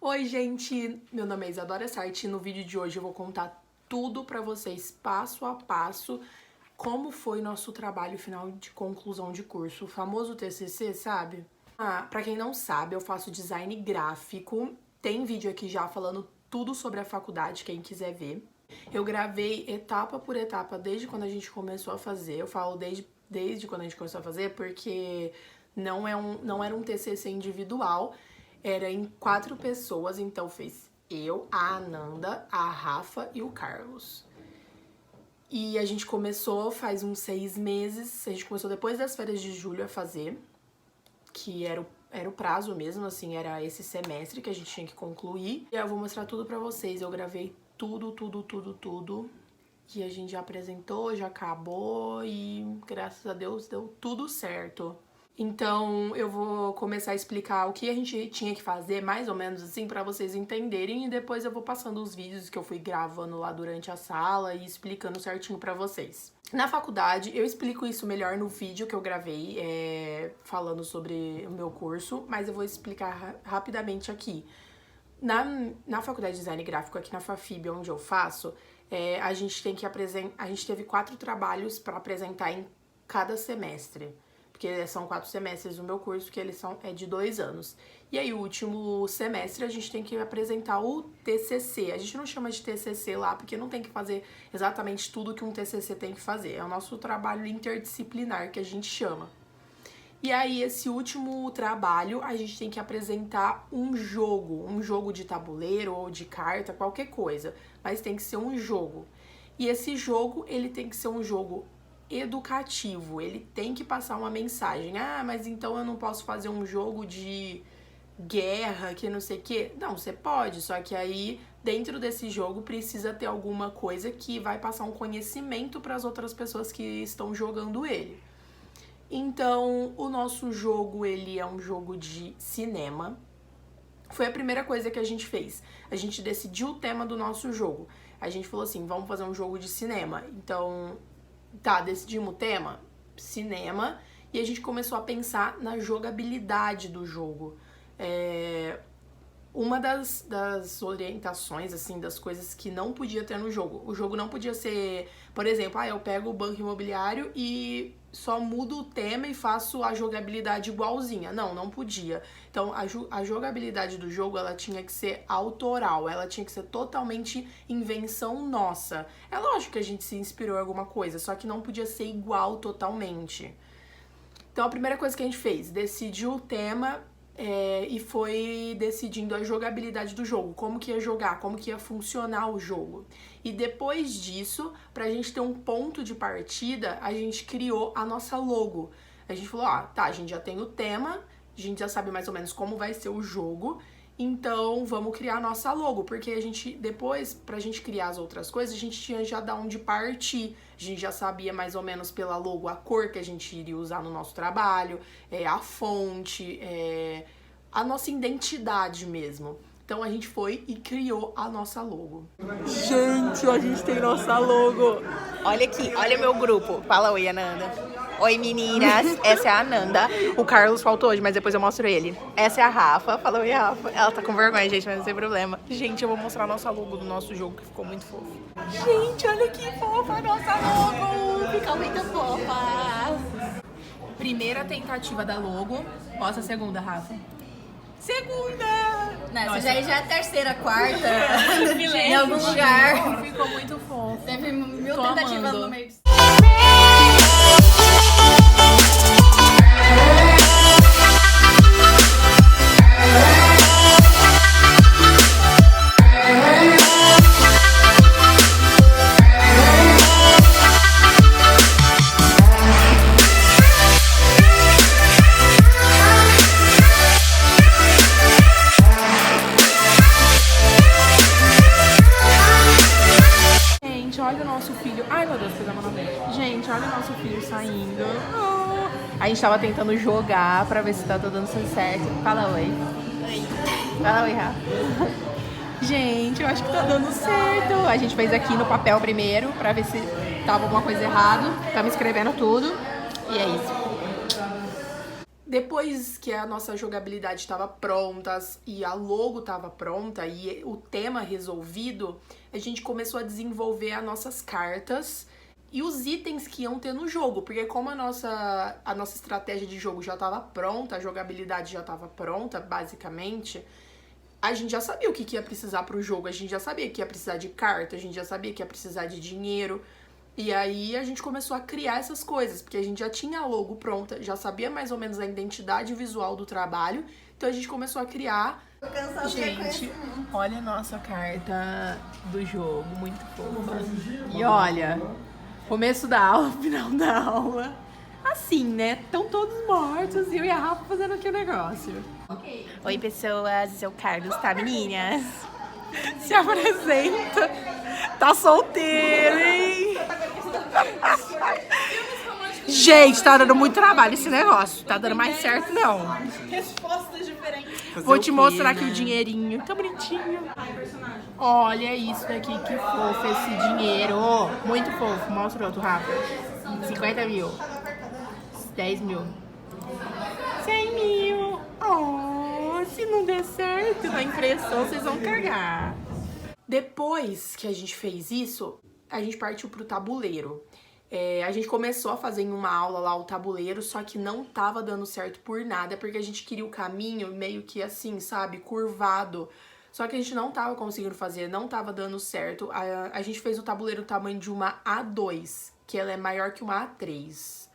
Oi, gente! Meu nome é Isadora Sarti e no vídeo de hoje eu vou contar tudo pra vocês, passo a passo, como foi nosso trabalho final de conclusão de curso, o famoso TCC, sabe? Pra quem não sabe, eu faço design gráfico, tem vídeo aqui já falando tudo sobre a faculdade, quem quiser ver. Eu gravei etapa por etapa desde quando a gente começou a fazer, eu falo desde quando a gente começou a fazer porque não era um TCC individual, era em 4 pessoas, então fez eu, a Ananda, a Rafa e o Carlos. E a gente começou faz uns 6 meses, a gente começou depois das férias de julho a fazer, que era o prazo mesmo, assim, era esse semestre que a gente tinha que concluir. E eu vou mostrar tudo pra vocês, eu gravei tudo, que a gente já apresentou, já acabou e graças a Deus deu tudo certo. Então eu vou começar a explicar o que a gente tinha que fazer, mais ou menos assim, pra vocês entenderem, e depois eu vou passando os vídeos que eu fui gravando lá durante a sala e explicando certinho pra vocês. Na faculdade, eu explico isso melhor no vídeo que eu gravei, falando sobre o meu curso, mas eu vou explicar rapidamente aqui. Na faculdade de design gráfico, aqui na FAFIB, onde eu faço, a gente teve 4 trabalhos para apresentar em cada semestre. Porque são 4 semestres do meu curso, que eles é de 2 anos. E aí, o último semestre, a gente tem que apresentar o TCC. A gente não chama de TCC lá, porque não tem que fazer exatamente tudo que um TCC tem que fazer. É o nosso trabalho interdisciplinar, que a gente chama. E aí, esse último trabalho, a gente tem que apresentar um jogo de tabuleiro ou de carta, qualquer coisa. Mas tem que ser um jogo. E esse jogo, ele tem que ser um jogo educativo, ele tem que passar uma mensagem. Ah, mas então eu não posso fazer um jogo de guerra, que não sei o quê? Não, você pode, só que aí dentro desse jogo precisa ter alguma coisa que vai passar um conhecimento para as outras pessoas que estão jogando ele. Então, o nosso jogo, ele é um jogo de cinema. Foi a primeira coisa que a gente fez. A gente decidiu o tema do nosso jogo. A gente falou assim, vamos fazer um jogo de cinema. Então, decidimos o tema, cinema, e a gente começou a pensar na jogabilidade do jogo. Uma das orientações, assim, das coisas que não podia ter no jogo. O jogo não podia ser, por exemplo, eu pego o banco imobiliário e só mudo o tema e faço a jogabilidade igualzinha. Não podia. Então, a jogabilidade do jogo, ela tinha que ser autoral, ela tinha que ser totalmente invenção nossa. É lógico que a gente se inspirou em alguma coisa, só que não podia ser igual totalmente. Então, a primeira coisa que a gente fez, decidiu o tema e foi decidindo a jogabilidade do jogo, como que ia jogar, como que ia funcionar o jogo. E depois disso, pra gente ter um ponto de partida, a gente criou a nossa logo. A gente falou, a gente já tem o tema, a gente já sabe mais ou menos como vai ser o jogo, então vamos criar a nossa logo, porque a gente, depois, pra gente criar as outras coisas, a gente tinha já de onde partir. A gente já sabia mais ou menos pela logo a cor que a gente iria usar no nosso trabalho, a fonte, a nossa identidade mesmo. Então a gente foi e criou a nossa logo. Gente, a gente tem nossa logo. Olha aqui, olha meu grupo. Fala oi, Ananda. Oi, meninas. Essa é a Ananda. O Carlos faltou hoje, mas depois eu mostro ele. Essa é a Rafa. Fala oi, Rafa. Ela tá com vergonha, gente, mas não tem problema. Gente, eu vou mostrar a nossa logo do nosso jogo, que ficou muito fofo. Gente, olha que fofa a nossa logo. Ficou muito fofa. Primeira tentativa da logo. Mostra a segunda, Rafa. Segunda! Não, essa já é a terceira, quarta. Em algum lugar. Ficou muito fofo. Teve 1000 tentativas no meio. Olha o nosso filho. Ai, meu Deus, pegamos na mão. Gente, olha o nosso filho saindo. A gente tava tentando jogar pra ver se tá dando certo. Fala oi. Oi. Fala oi, Rafa. Gente, eu acho que tá dando certo. A gente fez aqui no papel primeiro pra ver se tava alguma coisa errada. Tava escrevendo tudo. E é isso. Depois que a nossa jogabilidade estava pronta e a logo estava pronta e o tema resolvido, a gente começou a desenvolver as nossas cartas e os itens que iam ter no jogo, porque como a nossa estratégia de jogo já estava pronta, a jogabilidade já estava pronta, basicamente, a gente já sabia o que ia precisar pro jogo, a gente já sabia que ia precisar de carta, a gente já sabia que ia precisar de dinheiro. E aí a gente começou a criar essas coisas, porque a gente já tinha a logo pronta, já sabia mais ou menos a identidade visual do trabalho, então a gente começou a criar. Gente, olha a nossa carta do jogo, muito fofa. E olha, começo da aula, final da aula. Assim, né? Estão todos mortos e eu e a Rafa fazendo aqui o negócio. Oi, pessoas, eu Carlos, tá, meninas? Se apresenta. Tá solteiro, hein? Gente, tá dando muito trabalho esse negócio. Tá dando mais certo, não. Respostas diferentes. Vou te mostrar aqui o dinheirinho. Tá bonitinho. Olha isso daqui, que fofo esse dinheiro. Muito fofo. Mostra outro, Rafa. 50 mil. 10 mil. 100 mil. Oh, se não der certo na impressão, vocês vão cagar. Depois que a gente fez isso, a gente partiu pro tabuleiro. A gente começou a fazer em uma aula lá o tabuleiro, só que não tava dando certo por nada, porque a gente queria o caminho meio que assim, sabe, curvado. Só que a gente não tava conseguindo fazer, não tava dando certo. A gente fez o tabuleiro do tamanho de uma A2, que ela é maior que uma A3.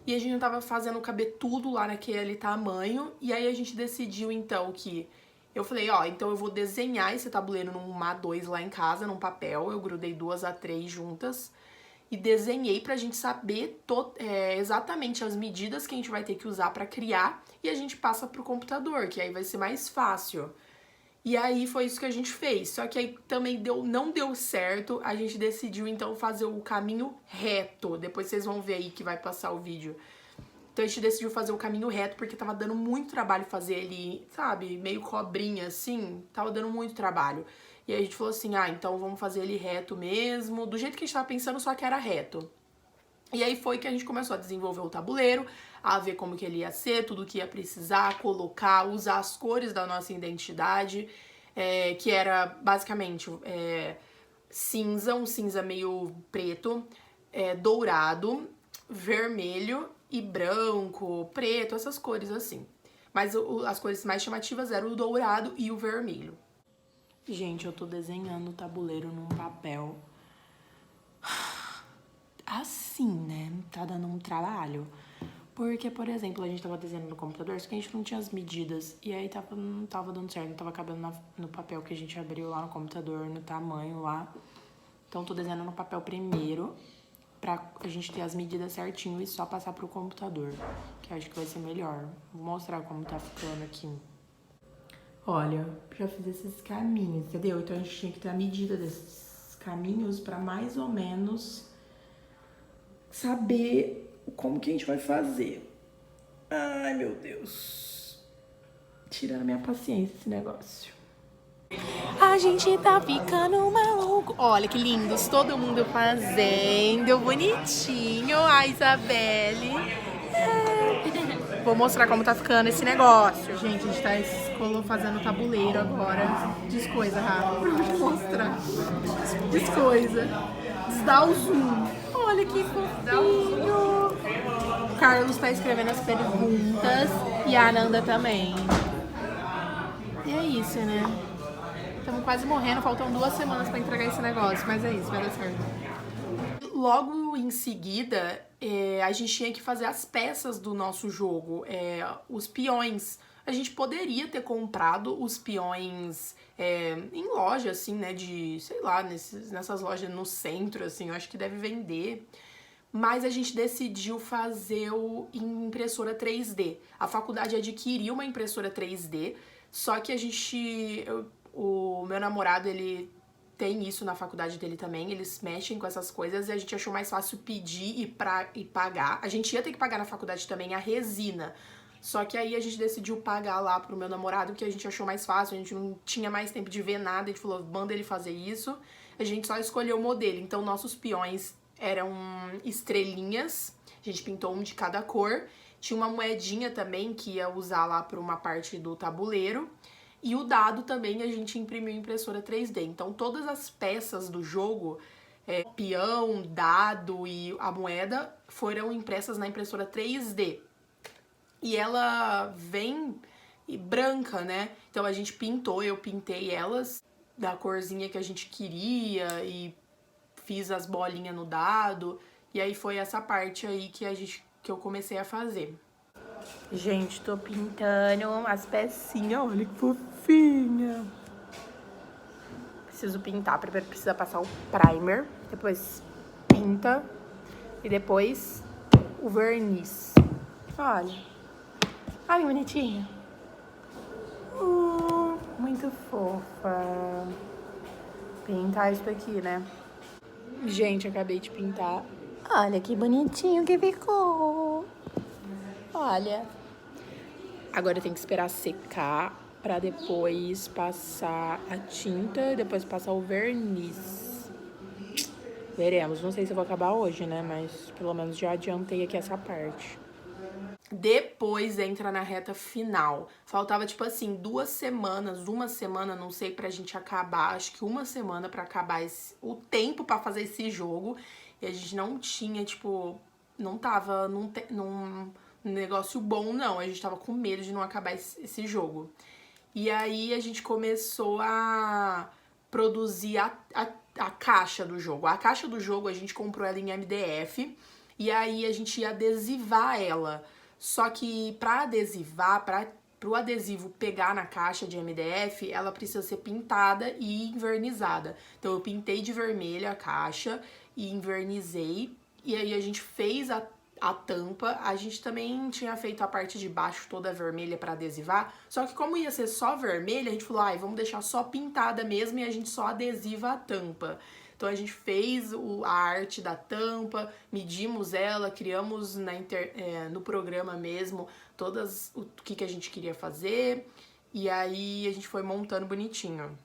E a gente não tava fazendo caber tudo lá naquele tamanho, e aí a gente decidiu então que... Eu falei, ó, então eu vou desenhar esse tabuleiro numa A2 lá em casa, num papel. Eu grudei 2 A3 juntas e desenhei pra gente saber exatamente as medidas que a gente vai ter que usar pra criar e a gente passa pro computador, que aí vai ser mais fácil. E aí foi isso que a gente fez, só que aí também não deu certo, a gente decidiu então fazer o caminho reto. Depois vocês vão ver aí que vai passar o vídeo. Então a gente decidiu fazer o caminho reto porque tava dando muito trabalho fazer ele, sabe, meio cobrinha assim, tava dando muito trabalho. E aí a gente falou assim, então vamos fazer ele reto mesmo, do jeito que a gente tava pensando, só que era reto. E aí foi que a gente começou a desenvolver o tabuleiro, a ver como que ele ia ser, tudo que ia precisar, colocar, usar as cores da nossa identidade, que era basicamente cinza, um cinza meio preto, dourado, vermelho e branco, preto, essas cores assim. Mas as cores mais chamativas eram o dourado e o vermelho. Gente, eu tô desenhando o tabuleiro num papel. Assim, né? Tá dando um trabalho. Porque, por exemplo, a gente tava desenhando no computador, só que a gente não tinha as medidas. E aí não tava dando certo, não tava cabendo no papel que a gente abriu lá no computador, no tamanho lá. Então, tô desenhando no papel primeiro, pra a gente ter as medidas certinho e só passar pro computador, que eu acho que vai ser melhor. Vou mostrar como tá ficando aqui. Olha, já fiz esses caminhos, entendeu? Então a gente tinha que ter a medida desses caminhos pra mais ou menos saber como que a gente vai fazer. Ai, meu Deus. Tirando a minha paciência esse negócio. A gente tá ficando maluco. Olha que lindos, todo mundo fazendo, bonitinho. A Isabelle. Vou mostrar como tá ficando esse negócio. Gente, a gente tá fazendo tabuleiro agora. Diz coisa, Rafa. Vou mostrar. Diz coisa. Dá o zoom. Olha que fofinho. O Carlos tá escrevendo as perguntas e a Ananda também. E é isso, né? Estamos quase morrendo, faltam 2 semanas pra entregar esse negócio, mas é isso, vai dar certo. Logo em seguida, a gente tinha que fazer as peças do nosso jogo, os peões. A gente poderia ter comprado os peões em loja, assim, né, de, sei lá, nessas lojas no centro, assim, eu acho que deve vender. Mas a gente decidiu fazer em impressora 3D. A faculdade adquiriu uma impressora 3D, só que o meu namorado, ele tem isso na faculdade dele também, eles mexem com essas coisas e a gente achou mais fácil pedir e pagar. A gente ia ter que pagar na faculdade também a resina, só que aí a gente decidiu pagar lá pro meu namorado, porque a gente achou mais fácil, a gente não tinha mais tempo de ver nada, a gente falou, manda ele fazer isso. A gente só escolheu o modelo, então nossos peões eram estrelinhas, a gente pintou um de cada cor, Tinha uma moedinha também que ia usar lá para uma parte do tabuleiro. E o dado também a gente imprimiu em impressora 3D. Então todas as peças do jogo, peão, dado e a moeda, foram impressas na impressora 3D. E ela vem branca, né? Então a gente pintou, eu pintei elas da corzinha que a gente queria e fiz as bolinhas no dado. E aí foi essa parte aí que eu comecei a fazer. Gente, tô pintando as pecinhas, olha que fofinha. Preciso pintar, primeiro precisa passar o primer, depois pinta e depois o verniz. Olha, olha que bonitinha. Muito fofa. Pintar isso daqui, né? Gente, acabei de pintar. Olha que bonitinho que ficou. Olha. Agora eu tenho que esperar secar pra depois passar a tinta e depois passar o verniz. Veremos. Não sei se eu vou acabar hoje, né? Mas pelo menos já adiantei aqui essa parte. Depois entra na reta final. Faltava, tipo assim, 2 semanas, uma semana, não sei, pra gente acabar. Acho que uma semana pra acabar o tempo pra fazer esse jogo. E a gente não tinha, tipo, não tava num negócio bom, não. A gente tava com medo de não acabar esse jogo. E aí a gente começou a produzir a caixa do jogo. A caixa do jogo a gente comprou ela em MDF. E aí a gente ia adesivar ela. Só que para adesivar, para o adesivo pegar na caixa de MDF, ela precisa ser pintada e invernizada. Então eu pintei de vermelho a caixa e invernizei. E aí a gente fez a tampa. A gente também tinha feito a parte de baixo toda vermelha para adesivar. Só que como ia ser só vermelha, a gente falou, vamos deixar só pintada mesmo e a gente só adesiva a tampa. Então a gente fez a arte da tampa, medimos ela, criamos no programa mesmo o que a gente queria fazer. E aí a gente foi montando bonitinho.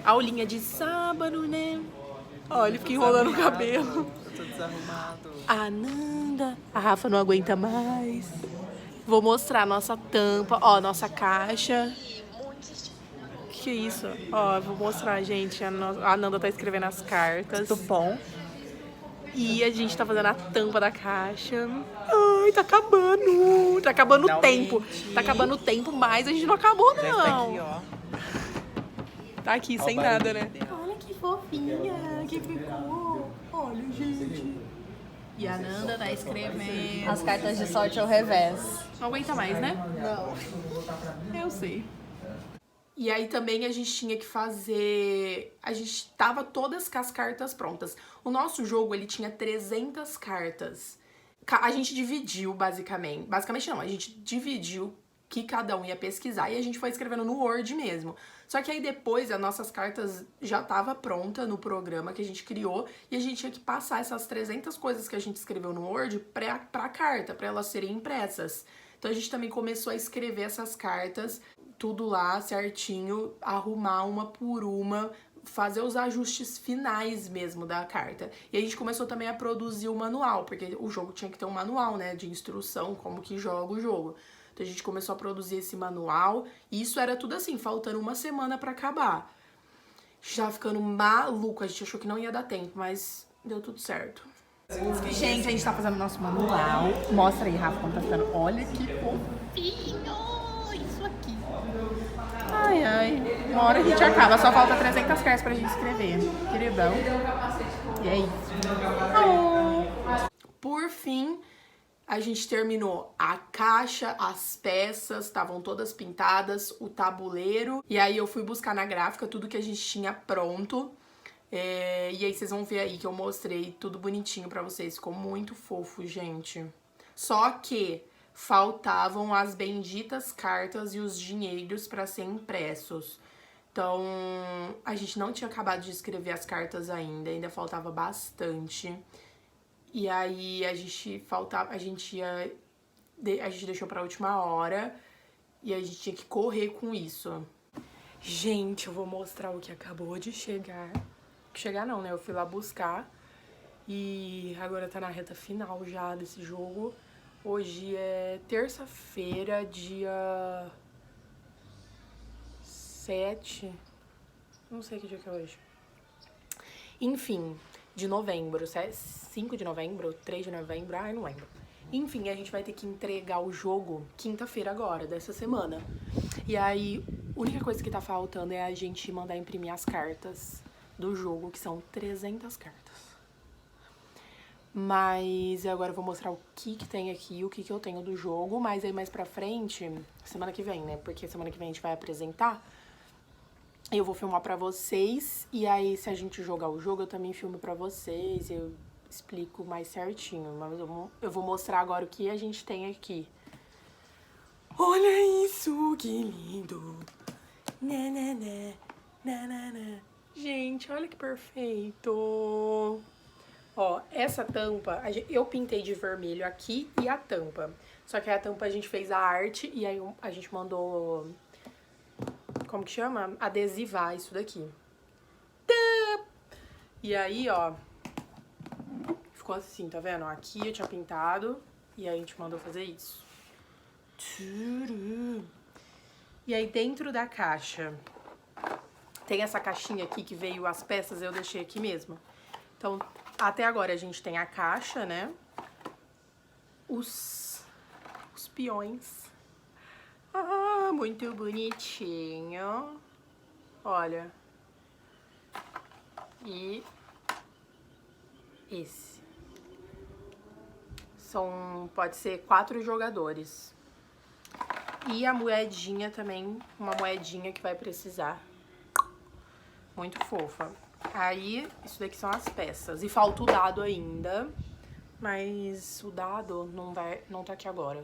Aulinha de sábado, né? Olha, ele fica enrolando o cabelo. Eu tô desarrumado. A Nanda. A Rafa não aguenta mais. Vou mostrar a nossa tampa, ó, nossa caixa. Que isso? Ó, vou mostrar, gente. A Nanda tá escrevendo as cartas. Tudo bom? E a gente tá fazendo a tampa da caixa. Ai, tá acabando. Tá acabando o tempo. Tá acabando o tempo, mas a gente não acabou, Deve não. tá aqui, ó. Tá aqui, Ó sem o nada, barulho né? dela. Olha que fofinha que ficou. Olha, gente. E a Nanda tá escrevendo. As cartas de sorte ao revés. Não aguenta mais, né? Não. Eu sei. E aí também a gente tinha que fazer... A gente tava todas com as cartas prontas. O nosso jogo, ele tinha 300 cartas. A gente dividiu, basicamente. Basicamente não, a gente dividiu que cada um ia pesquisar e a gente foi escrevendo no Word mesmo. Só que aí depois as nossas cartas já tava pronta no programa que a gente criou e a gente tinha que passar essas 300 coisas que a gente escreveu no Word pra carta, pra elas serem impressas. Então a gente também começou a escrever essas cartas, tudo lá certinho, arrumar uma por uma, fazer os ajustes finais mesmo da carta. E a gente começou também a produzir o manual, porque o jogo tinha que ter um manual, né, de instrução, como que joga o jogo. Então a gente começou a produzir esse manual, e isso era tudo assim, faltando uma semana pra acabar. Já ficando maluco, a gente achou que não ia dar tempo, mas deu tudo certo. Gente, a gente tá fazendo nosso manual. Mostra aí, Rafa, como tá ficando. Olha que fofinho! Isso aqui. Ai, ai. Uma hora a gente acaba. Só falta 300 cartas pra gente escrever. Queridão. E é isso. Por fim, a gente terminou a caixa, as peças, estavam todas pintadas, o tabuleiro. E aí eu fui buscar na gráfica tudo que a gente tinha pronto. E aí vocês vão ver aí que eu mostrei tudo bonitinho pra vocês. Ficou muito fofo, gente. Só que faltavam as benditas cartas e os dinheiros pra serem impressos. Então, a gente não tinha acabado de escrever as cartas ainda faltava bastante. E aí a gente deixou pra última hora e a gente tinha que correr com isso. Gente, eu vou mostrar o que acabou de chegar. Chegar não, né? Eu fui lá buscar e agora tá na reta final já desse jogo. Hoje é terça-feira, dia 7. Não sei que dia que é hoje. Enfim, de novembro. 5 de novembro, 3 de novembro, ai, não lembro. Enfim, a gente vai ter que entregar o jogo quinta-feira agora, dessa semana. E aí, a única coisa que tá faltando é a gente mandar imprimir as cartas do jogo, que são 300 cartas. Mas agora eu vou mostrar o que tem aqui, o que eu tenho do jogo. Mas aí mais pra frente, semana que vem, né? Porque semana que vem a gente vai apresentar. Eu vou filmar pra vocês. E aí, se a gente jogar o jogo, eu também filmo pra vocês. Eu explico mais certinho. Mas eu vou mostrar agora o que a gente tem aqui. Olha isso, que lindo! Nanana, nanana. Gente, olha que perfeito! Ó, essa tampa, eu pintei de vermelho aqui e a tampa. Só que a tampa a gente fez a arte e aí a gente mandou, como que chama? Adesivar isso daqui. E aí, ó, ficou assim, tá vendo? Aqui eu tinha pintado e aí a gente mandou fazer isso. E aí dentro da caixa, tem essa caixinha aqui que veio as peças, eu deixei aqui mesmo. Então, até agora a gente tem a caixa, né? Os peões. Ah, muito bonitinho. Olha. E esse. Pode ser 4 jogadores. E a moedinha também, uma moedinha que vai precisar. Muito fofa. Aí, isso daqui são as peças. E falta o dado ainda. Mas o dado não tá aqui agora.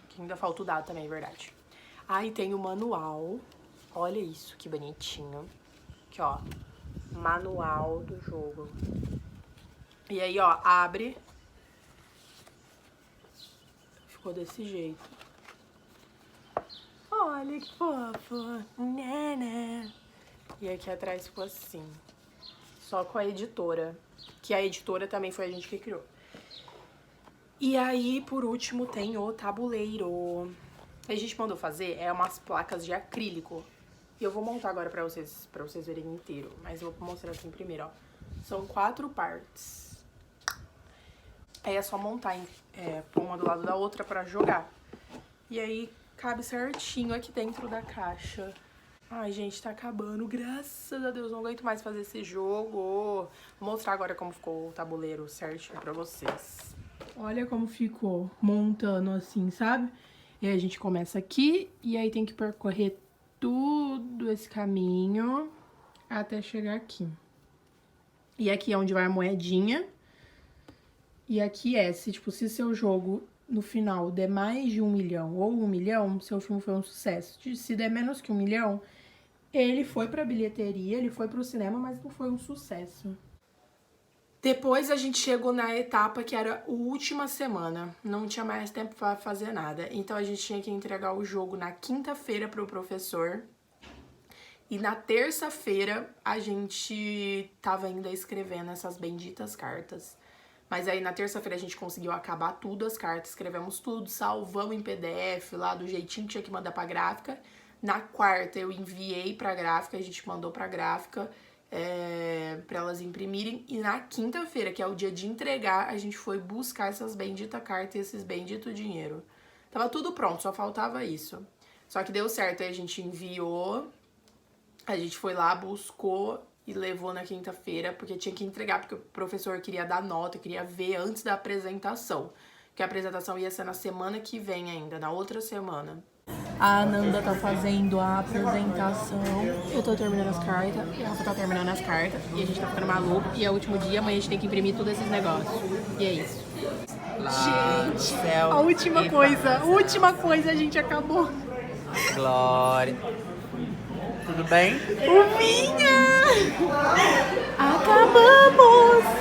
Que ainda falta o dado também, é verdade. Aí tem o manual. Olha isso, que bonitinho. Aqui, ó. Manual do jogo. E aí, ó, abre. Ficou desse jeito. Olha que fofo. Nana. E aqui atrás ficou assim. Só com a editora. Que a editora também foi a gente que criou. E aí, por último, tem o tabuleiro. A gente mandou fazer umas placas de acrílico. E eu vou montar agora pra vocês verem inteiro. Mas eu vou mostrar assim primeiro, ó. São 4 partes. Aí é só montar uma do lado da outra pra jogar. E aí, cabe certinho aqui dentro da caixa. Ai, gente, tá acabando. Graças a Deus, não aguento mais fazer esse jogo. Vou mostrar agora como ficou o tabuleiro certinho pra vocês. Olha como ficou, montando assim, sabe? E aí a gente começa aqui e aí tem que percorrer tudo esse caminho até chegar aqui. E aqui é onde vai a moedinha. E aqui se seu jogo no final der mais de 1 milhão ou 1 milhão, seu filme foi um sucesso. Se der menos que 1 milhão, ele foi pra bilheteria, ele foi pro cinema, mas não foi um sucesso. Depois a gente chegou na etapa que era a última semana. Não tinha mais tempo pra fazer nada. Então a gente tinha que entregar o jogo na quinta-feira pro professor. E na terça-feira a gente tava ainda escrevendo essas benditas cartas. Mas aí na terça-feira a gente conseguiu acabar tudo, as cartas, escrevemos tudo, salvamos em PDF lá do jeitinho que tinha que mandar pra gráfica. Na quarta eu enviei pra gráfica, a gente mandou pra gráfica pra elas imprimirem. E na quinta-feira, que é o dia de entregar, a gente foi buscar essas benditas cartas e esses benditos dinheiro. Tava tudo pronto, só faltava isso. Só que deu certo, aí a gente enviou, a gente foi lá, buscou e levou na quinta-feira, porque tinha que entregar, porque o professor queria dar nota, queria ver antes da apresentação. Que a apresentação ia ser na semana que vem ainda, na outra semana. A Ananda tá fazendo a apresentação, eu tô terminando as cartas, e a Rafa tá terminando as cartas, e a gente tá ficando maluco, e é o último dia, amanhã a gente tem que imprimir todos esses negócios. E é isso. Gente, a última coisa a gente acabou. Glória. Tudo bem? O Vinha! Acabamos!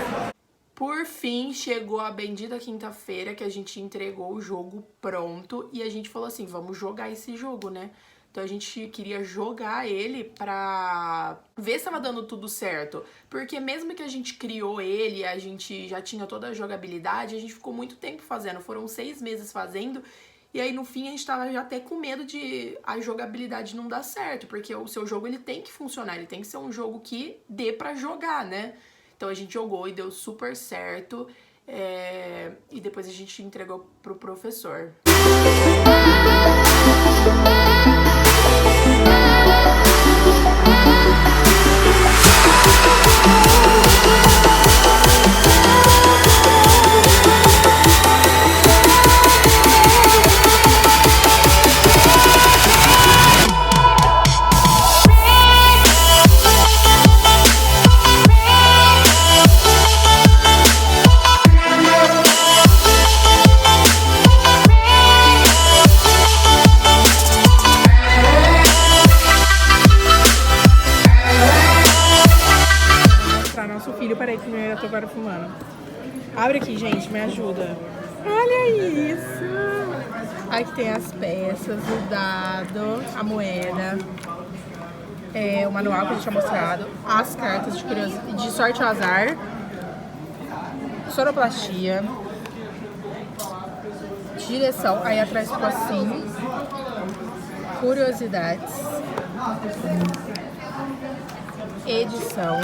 Por fim, chegou a bendita quinta-feira que a gente entregou o jogo pronto e a gente falou assim, vamos jogar esse jogo, né? Então a gente queria jogar ele pra ver se tava dando tudo certo. Porque mesmo que a gente criou ele, a gente já tinha toda a jogabilidade, a gente ficou muito tempo fazendo. Foram 6 meses fazendo. E aí no fim a gente tava já até com medo de a jogabilidade não dar certo. Porque o seu jogo ele tem que funcionar, ele tem que ser um jogo que dê pra jogar, né? Então a gente jogou e deu super certo. E depois a gente entregou pro professor. Peraí que eu tô agora filmando. Abre aqui, gente, me ajuda. Olha isso! Aqui tem as peças, o dado, a moeda, o manual que a gente tinha mostrado, as cartas de sorte ao azar, sonoplastia, direção, aí atrás ficou assim, curiosidades, edição,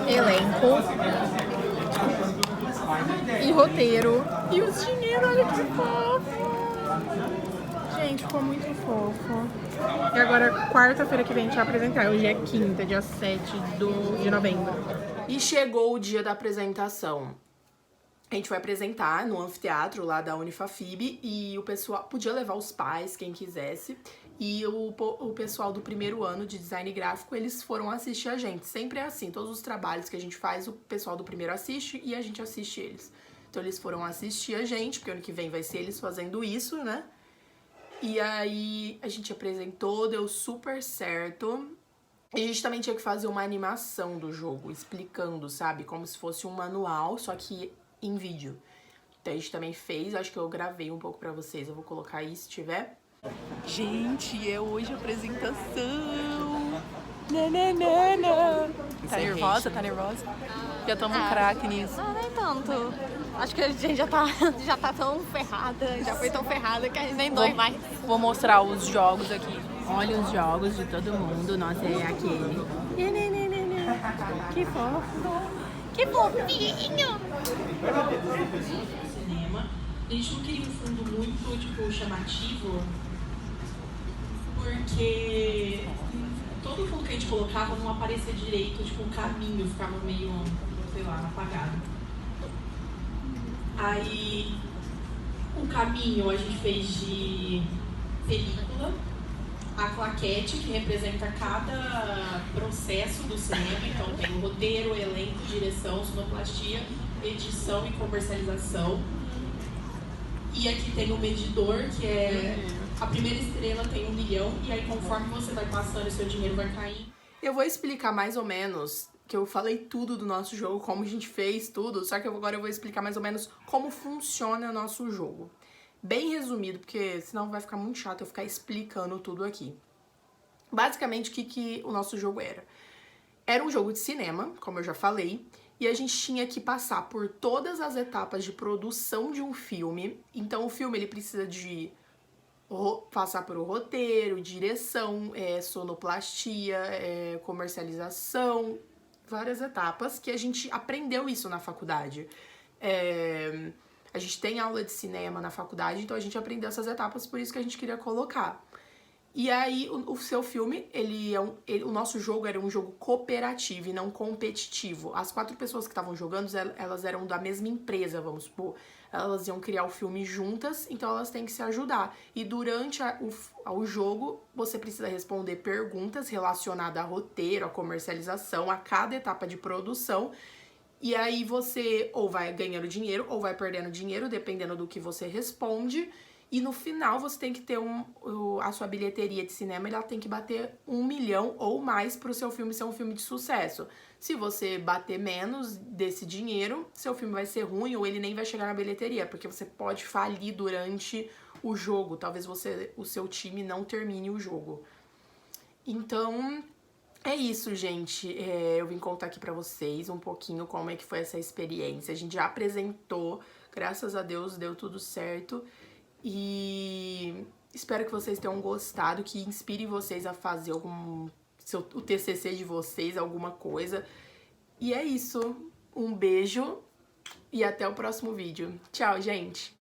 elenco e roteiro. E os dinheiros, olha que fofo! Gente, ficou muito fofo. E agora, quarta-feira que vem a gente vai apresentar. Hoje é quinta, dia 7 de novembro. E chegou o dia da apresentação. A gente vai apresentar no anfiteatro lá da Unifafib e o pessoal podia levar os pais, quem quisesse. E o pessoal do primeiro ano de design gráfico, eles foram assistir a gente. Sempre é assim, todos os trabalhos que a gente faz, o pessoal do primeiro assiste e a gente assiste eles. Então eles foram assistir a gente, porque ano que vem vai ser eles fazendo isso, né? E aí a gente apresentou, deu super certo. E a gente também tinha que fazer uma animação do jogo, explicando, sabe? Como se fosse um manual, só que em vídeo. Então a gente também fez, acho que eu gravei um pouco pra vocês, eu vou colocar aí se tiver. Gente, é hoje a apresentação. Nananana. Tá nervosa? Tá nervosa? Já tamo um craque nisso. Não, nem tanto. Acho que a gente já tá tão ferrada, já foi tão ferrada que a gente nem dói mais. Vou mostrar os jogos aqui. Olha os jogos de todo mundo. Nossa, é aquele. Que fofo. Que fofinho! Cinema. A gente não queria um fundo muito, tipo, chamativo, porque todo fundo que a gente colocava não aparecia direito, tipo, um caminho ficava meio, sei lá, apagado. Aí, o caminho a gente fez de película, a claquete, que representa cada processo do cinema, então tem o roteiro, o elenco, direção, sonoplastia, edição e comercialização. E aqui tem o medidor, que é a primeira estrela tem 1 milhão, e aí conforme você vai passando, o seu dinheiro vai cair. Eu vou explicar mais ou menos, que eu falei tudo do nosso jogo, como a gente fez tudo, só que agora eu vou explicar mais ou menos como funciona o nosso jogo. Bem resumido, porque senão vai ficar muito chato eu ficar explicando tudo aqui. Basicamente, o que o nosso jogo era? Era um jogo de cinema, como eu já falei, e a gente tinha que passar por todas as etapas de produção de um filme. Então, o filme ele precisa de passar por um roteiro, direção, sonoplastia, comercialização, várias etapas que a gente aprendeu isso na faculdade. A gente tem aula de cinema na faculdade, então a gente aprendeu essas etapas, por isso que a gente queria colocar. E aí, o seu filme, o nosso jogo era um jogo cooperativo e não competitivo. As 4 pessoas que estavam jogando, elas eram da mesma empresa, vamos supor. Elas iam criar o filme juntas, então elas têm que se ajudar. E durante o jogo, você precisa responder perguntas relacionadas a roteiro, a comercialização, a cada etapa de produção. E aí você ou vai ganhando dinheiro ou vai perdendo dinheiro, dependendo do que você responde. E no final você tem que ter a sua bilheteria de cinema, ela tem que bater 1 milhão ou mais para o seu filme ser um filme de sucesso. Se você bater menos desse dinheiro, seu filme vai ser ruim ou ele nem vai chegar na bilheteria, porque você pode falir durante o jogo, talvez o seu time não termine o jogo. Então, é isso, gente. Eu vim contar aqui pra vocês um pouquinho como é que foi essa experiência. A gente já apresentou, graças a Deus deu tudo certo. E espero que vocês tenham gostado, que inspire vocês a fazer o TCC de vocês, alguma coisa. E é isso. Um beijo e até o próximo vídeo. Tchau, gente!